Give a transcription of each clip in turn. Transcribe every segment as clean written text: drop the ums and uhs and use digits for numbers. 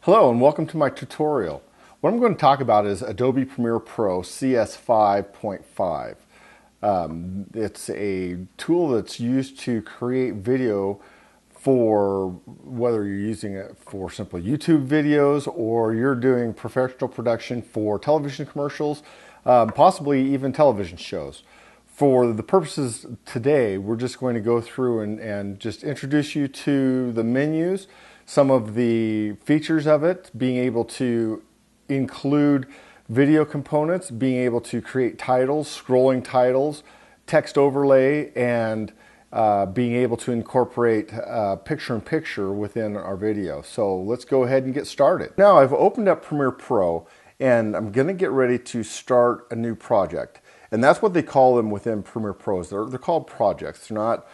Hello and welcome to my tutorial. What I'm going to talk about is Adobe Premiere Pro CS 5.5. It's a tool that's used to create video for whether you're using it for simple YouTube videos or you're doing professional production for television commercials, possibly even television shows. For the purposes today, we're just going to go through and just introduce you to the menus, some of the features of it, being able to include video components, being able to create titles, scrolling titles, text overlay, and being able to incorporate picture-in-picture within our video. So let's go ahead and get started. Now I've opened up Premiere Pro and I'm going to get ready to start a new project. And that's what they call them within Premiere Pros. They're called projects. They're not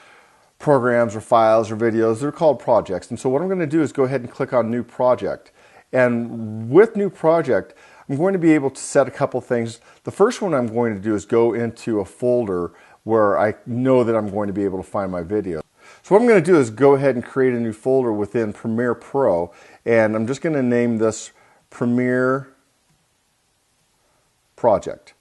programs or files or videos. They're called projects. And so what I'm going to do is go ahead and click on New Project. And with New Project, I'm going to be able to set a couple things. The first one I'm going to do is go into a folder where I know that I'm going to be able to find my video. So what I'm going to do is go ahead and create a new folder within Premiere Pro. And I'm just going to name this Premiere Project.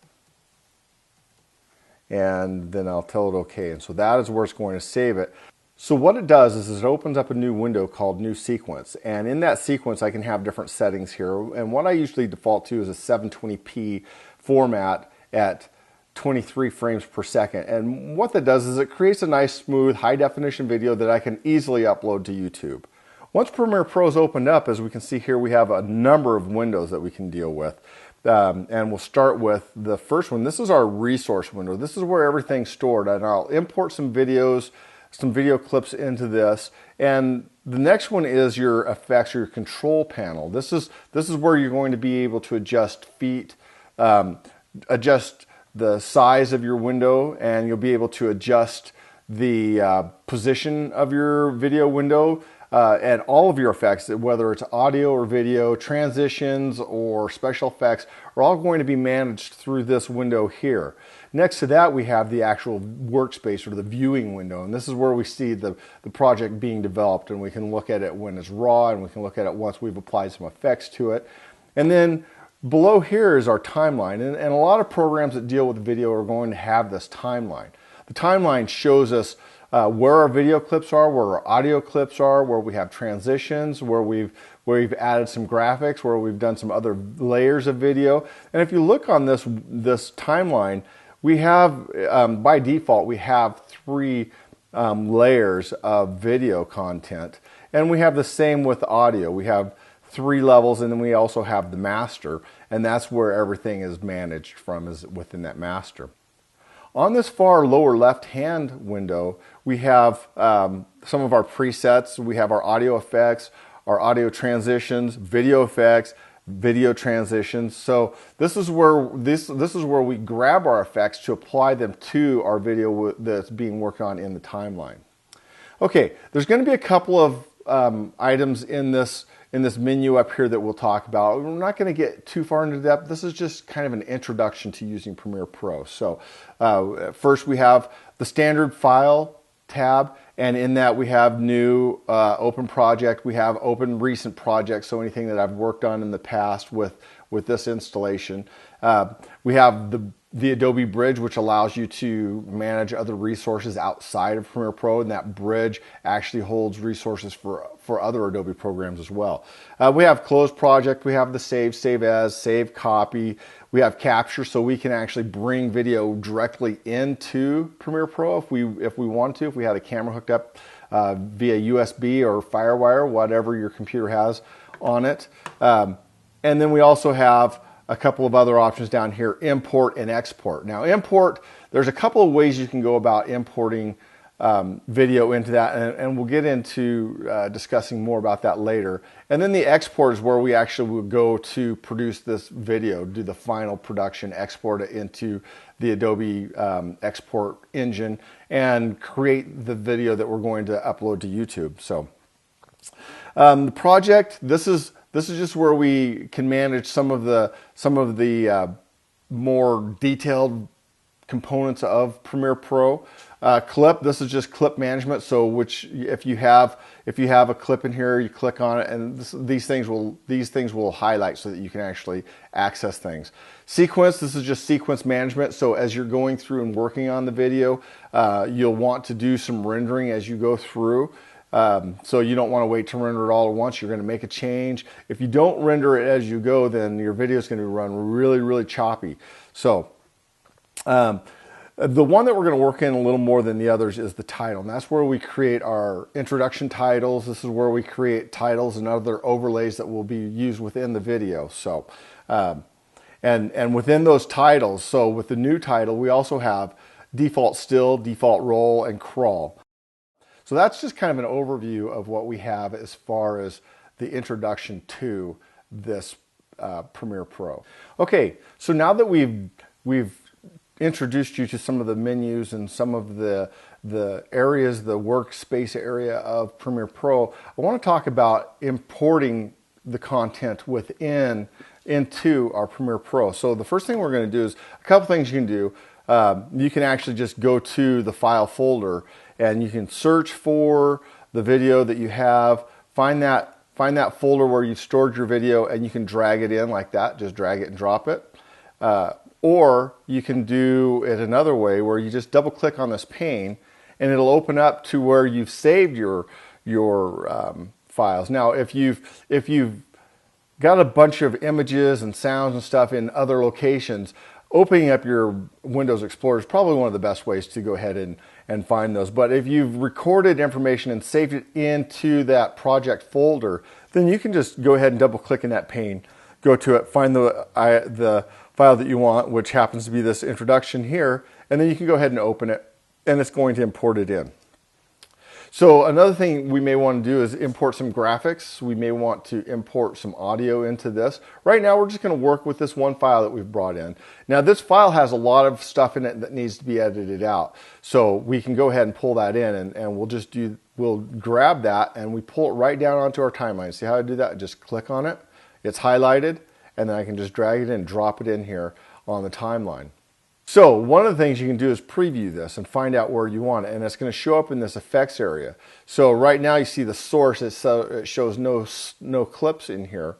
And then I'll tell it OK. And so that is where it's going to save it. So what it does is it opens up a new window called New Sequence. And in that sequence, I can have different settings here. And what I usually default to is a 720p format at 23 frames per second. And what that does is it creates a nice, smooth, high-definition video that I can easily upload to YouTube. Once Premiere Pro is opened up, as we can see here, we have a number of windows that we can deal with. And we'll start with the first one. This is our resource window. This is where everything's stored. And I'll import some videos, some video clips into this. And the next one is your effects, your control panel. This is where you're going to be able to adjust feet, adjust the size of your window, and you'll be able to adjust the position of your video window. And all of your effects, whether it's audio or video, transitions or special effects, are all going to be managed through this window here. Next to that, we have the actual workspace or the viewing window. And this is where we see the project being developed, and we can look at it when it's raw, and we can look at it once we've applied some effects to it. And then below here is our timeline. And a lot of programs that deal with video are going to have this timeline. The timeline shows us where our video clips are, where our audio clips are, where we have transitions, where we've added some graphics, where we've done some other layers of video. And if you look on this timeline, we have, by default, we have three layers of video content. And we have the same with audio. We have 3 levels, and then we also have the master. And that's where everything is managed from, is within that master. On this far lower left-hand window, we have some of our presets. We have our audio effects, our audio transitions, video effects, video transitions. So this is where this is where we grab our effects to apply them to our video that's being worked on in the timeline. Okay, there's going to be a couple of items in this menu up here that we'll talk about. We're not going to get too far into depth. This is just kind of an introduction to using Premiere Pro. So first we have the standard file tab, and in that we have new open project. We have open recent projects, so anything that I've worked on in the past with this installation. We have the Adobe Bridge, which allows you to manage other resources outside of Premiere Pro, and that bridge actually holds resources for other Adobe programs as well. We have Close Project, we have the Save As, Save Copy, we have Capture, so we can actually bring video directly into Premiere Pro if we want to, if we had a camera hooked up via USB or FireWire, whatever your computer has on it. And then we also have a couple of other options down here, import and export. Now import, there's a couple of ways you can go about importing video into that, and we'll get into discussing more about that later. And then the export is where we actually will go to produce this video, do the final production, export it into the Adobe export engine, and create the video that we're going to upload to YouTube. So the project, this is just where we can manage some of the more detailed components of Premiere Pro. Clip, this is just clip management. So which if you have a clip in here, you click on it, and these things will highlight so that you can actually access things. Sequence, this is just sequence management. So as you're going through and working on the video, you'll want to do some rendering as you go through. So you don't want to wait to render it all at once. You're going to make a change. If you don't render it as you go, then your video is going to run really, really choppy. So the one that we're going to work in a little more than the others is the title. And that's where we create our introduction titles. This is where we create titles and other overlays that will be used within the video. So, and within those titles, so with the new title, we also have default still, default roll, and crawl. So that's just kind of an overview of what we have as far as the introduction to this Premiere Pro. Okay, so now that we've introduced you to some of the menus and some of the areas, the workspace area of Premiere Pro, I want to talk about importing the content into our Premiere Pro. So the first thing we're going to do is a couple things you can do. You can actually just go to the file folder and you can search for the video that you have, find that folder where you stored your video, and you can drag it in like that. Just drag it and drop it. Or you can do it another way where you just double click on this pane and it'll open up to where you've saved your files. Now, if you've got a bunch of images and sounds and stuff in other locations, opening up your Windows Explorer is probably one of the best ways to go ahead and find those. But if you've recorded information and saved it into that project folder, then you can just go ahead and double click in that pane, go to it, find the file that you want, which happens to be this introduction here, and then you can go ahead and open it, and it's going to import it in. So another thing we may want to do is import some graphics. We may want to import some audio into this. Right now, we're just going to work with this one file that we've brought in. Now, this file has a lot of stuff in it that needs to be edited out. So we can go ahead and pull that in, and we'll grab that, and we pull it right down onto our timeline. See how I do that? Just click on it. It's highlighted, and then I can just drag it in and drop it in here on the timeline. So one of the things you can do is preview this and find out where you want it, and it's going to show up in this effects area. So right now you see the source, it shows no clips in here.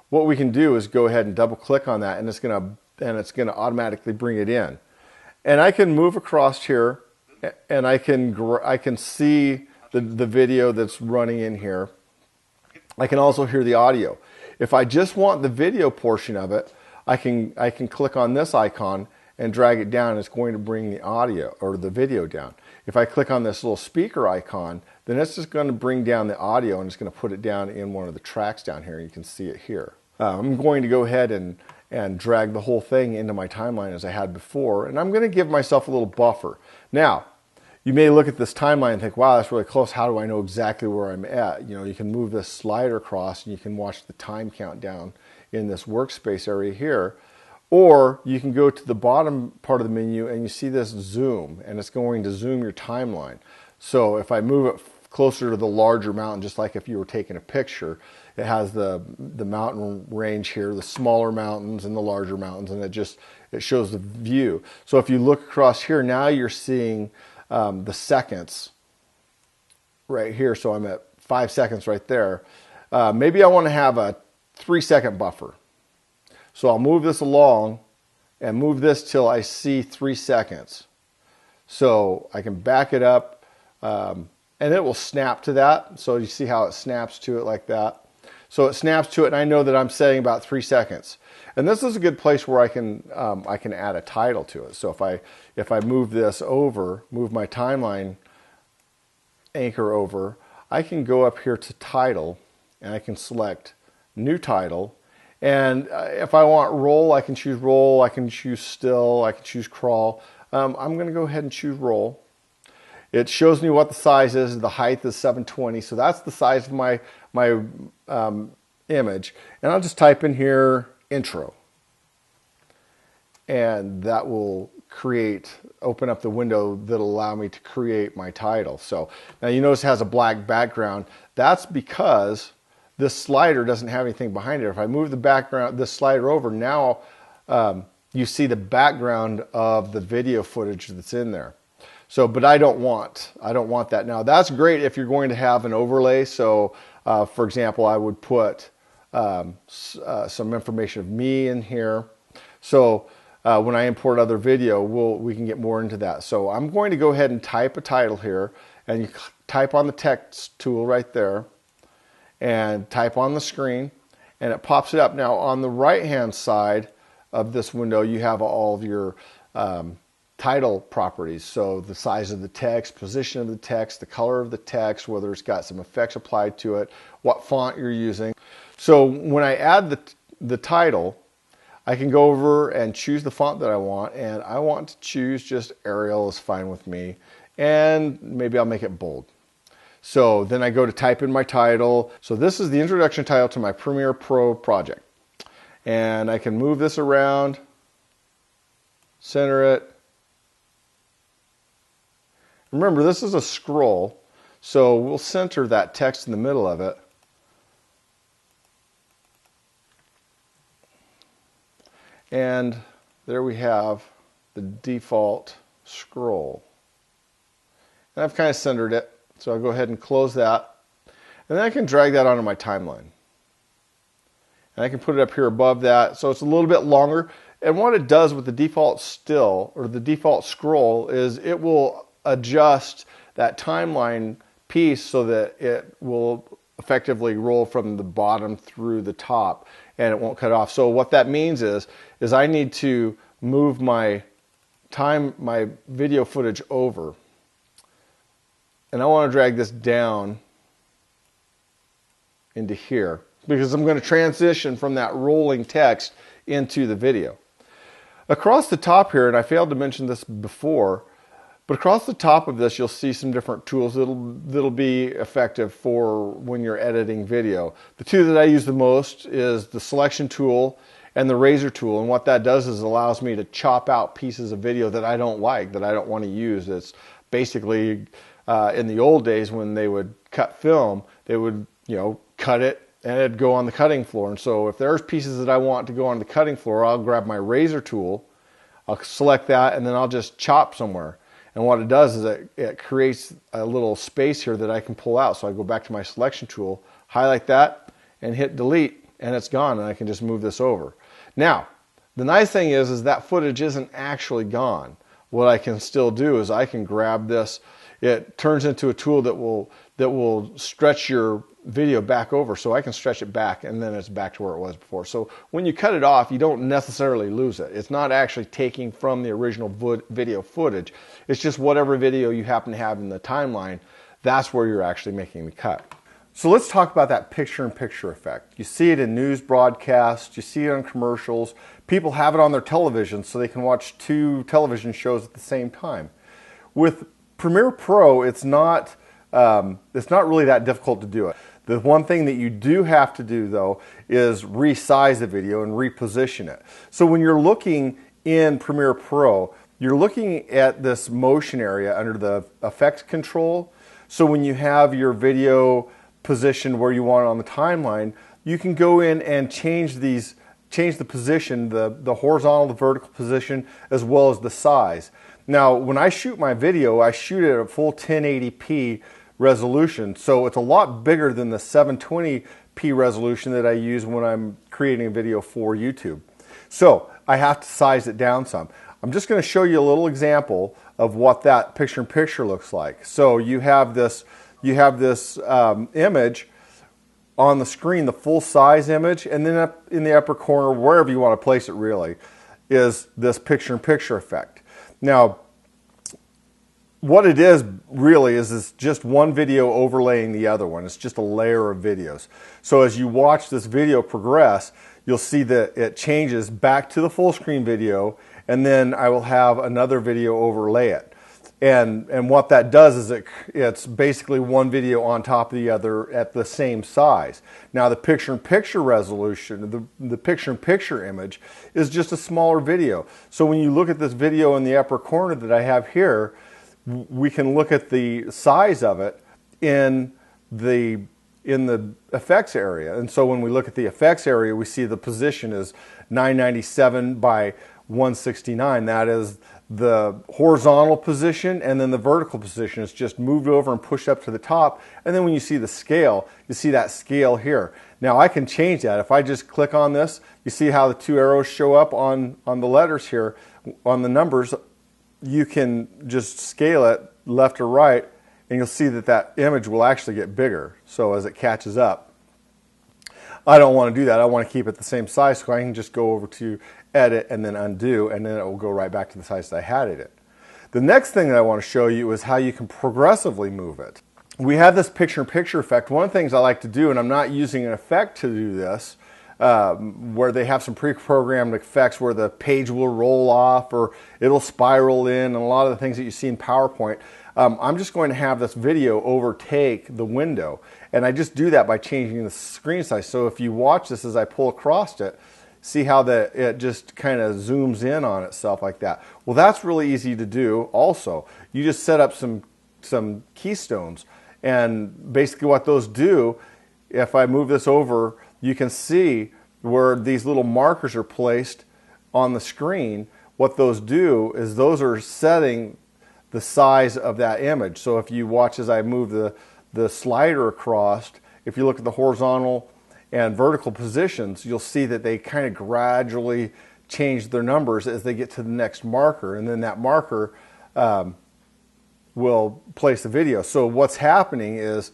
What we can do is go ahead and double click on that, and it's going to automatically bring it in. And I can move across here, and I can see the video that's running in here. I can also hear the audio. If I just want the video portion of it, I can click on this icon and drag it down. It's going to bring the audio or the video down. If I click on this little speaker icon, then it's just going to bring down the audio, and it's going to put it down in one of the tracks down here. You can see it here. I'm going to go ahead and drag the whole thing into my timeline as I had before, and I'm going to give myself a little buffer. Now, you may look at this timeline and think, wow, that's really close. How do I know exactly where I'm at? You know, you can move this slider across and you can watch the time countdown in this workspace area here. Or you can go to the bottom part of the menu and you see this zoom, and it's going to zoom your timeline. So if I move it closer to the larger mountain, just like if you were taking a picture, it has the mountain range here, the smaller mountains and the larger mountains, and it shows the view. So if you look across here, now you're seeing the seconds right here. So I'm at 5 seconds right there. Maybe I want to have a 3-second buffer. So I'll move this along and move this till I see 3 seconds. So I can back it up and it will snap to that. So you see how it snaps to it like that. So it snaps to it, and I know that I'm setting about 3 seconds. And this is a good place where I can add a title to it. So if I move this over, move my timeline anchor over, I can go up here to title, and I can select new title. And if I want roll, I can choose roll, I can choose still, I can choose crawl. I'm going to go ahead and choose roll. It shows me what the size is. The height is 720, so that's the size of my image. And I'll just type in here intro, and that will open up the window that'll allow me to create my title. So now you notice it has a black background. That's because this slider doesn't have anything behind it. If I move the background, this slider over, now you see the background of the video footage that's in there. So, but I don't want that. Now that's great if you're going to have an overlay. So, for example, I would put some information of me in here. So when I import other video, we can get more into that. So I'm going to go ahead and type a title here, and you type on the text tool right there, and type on the screen, and it pops it up. Now on the right hand side of this window, you have all of your title properties. So the size of the text, position of the text, the color of the text, whether it's got some effects applied to it, what font you're using. So when I add the title, I can go over and choose the font that I want, and I want to choose just Arial is fine with me, and maybe I'll make it bold. So then I go to type in my title. So this is the introduction title to my Premiere Pro project. And I can move this around, center it. Remember, this is a scroll, so we'll center that text in the middle of it. And there we have the default scroll. And I've kind of centered it, so I'll go ahead and close that. And then I can drag that onto my timeline. And I can put it up here above that, so it's a little bit longer. And what it does with the default still, or the default scroll, is it will adjust that timeline piece so that it will effectively roll from the bottom through the top, and it won't cut off. So what that means is I need to move my video footage over, and I want to drag this down into here because I'm going to transition from that rolling text into the video. Across the top here, and I failed to mention this before, but across the top of this, you'll see some different tools that'll be effective for when you're editing video. The two that I use the most is the selection tool and the razor tool. And what that does is allows me to chop out pieces of video that I don't like, that I don't want to use. It's basically in the old days when they would cut film, they would cut it and it'd go on the cutting floor. And so if there's pieces that I want to go on the cutting floor, I'll grab my razor tool, I'll select that, and then I'll just chop somewhere. And what it does is it creates a little space here that I can pull out. So I go back to my selection tool, highlight that, and hit delete, and it's gone, and I can just move this over. Now, the nice thing is that footage isn't actually gone. What I can still do is I can grab this. It turns into a tool that will stretch your video back over, so I can stretch it back, and then it's back to where it was before. So when you cut it off, you don't necessarily lose it. It's not actually taking from the original video footage. It's just whatever video you happen to have in the timeline, that's where you're actually making the cut. So let's talk about that picture-in-picture effect. You see it in news broadcasts, you see it on commercials. People have it on their television so they can watch two television shows at the same time. With Premiere Pro, it's not really that difficult to do it. The one thing that you do have to do, though, is resize the video and reposition it. So when you're looking in Premiere Pro, you're looking at this motion area under the effects control. So when you have your video positioned where you want it on the timeline, you can go in and change the position, the horizontal, the vertical position, as well as the size. Now, when I shoot my video, I shoot it at full 1080p resolution, so it's a lot bigger than the 720p resolution that I use when I'm creating a video for YouTube. So I have to size it down some. I'm just going to show you a little example of what that picture-in-picture looks like. So you have this image on the screen, the full-size image, and then up in the upper corner, wherever you want to place it really, is this picture-in-picture effect. Now, what it is really is just one video overlaying the other one. It's just a layer of videos. So as you watch this video progress, you'll see that it changes back to the full screen video, and then I will have another video overlay it. And what that does is it's basically one video on top of the other at the same size. Now the picture-in-picture resolution, the picture-in-picture image is just a smaller video. So when you look at this video in the upper corner that I have here, we can look at the size of it in the effects area. And so when we look at the effects area, we see the position is 997 by 169. That is the horizontal position, and then the vertical position is just moved over and pushed up to the top. And then when you see the scale, you see that scale here. Now I can change that. If I just click on this, you see how the two arrows show up on the letters here, on the numbers. You can just scale it left or right, and you'll see that that image will actually get bigger. So as it catches up, I don't want to do that. I want to keep it the same size, so I can just go over to edit and then undo, and then it will go right back to the size that I had it at. The next thing that I want to show you is how you can progressively move it. We have this picture-in-picture effect. One of the things I like to do, and I'm not using an effect to do this, where they have some pre-programmed effects where the page will roll off or it'll spiral in, and a lot of the things that you see in PowerPoint. I'm just going to have this video overtake the window, and I just do that by changing the screen size. So if you watch this as I pull across it, see how it just kind of zooms in on itself like that. Well, that's really easy to do also. You just set up some keystones, and basically what those do, if I move this over, you can see where these little markers are placed on the screen. What those do is those are setting the size of that image. So if you watch as I move the slider across, if you look at the horizontal and vertical positions, you'll see that they kind of gradually change their numbers as they get to the next marker, and then that marker will place the video. So what's happening is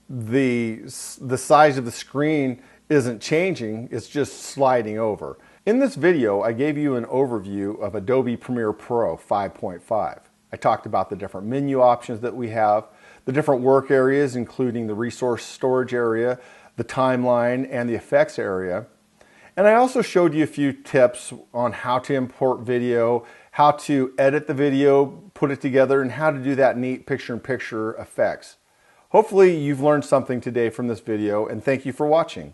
the size of the screen isn't changing, it's just sliding over. In this video, I gave you an overview of Adobe Premiere Pro 5.5. I talked about the different menu options that we have, the different work areas, including the resource storage area, the timeline, and the effects area. And I also showed you a few tips on how to import video, how to edit the video, put it together, and how to do that neat picture-in-picture effects. Hopefully you've learned something today from this video, and thank you for watching.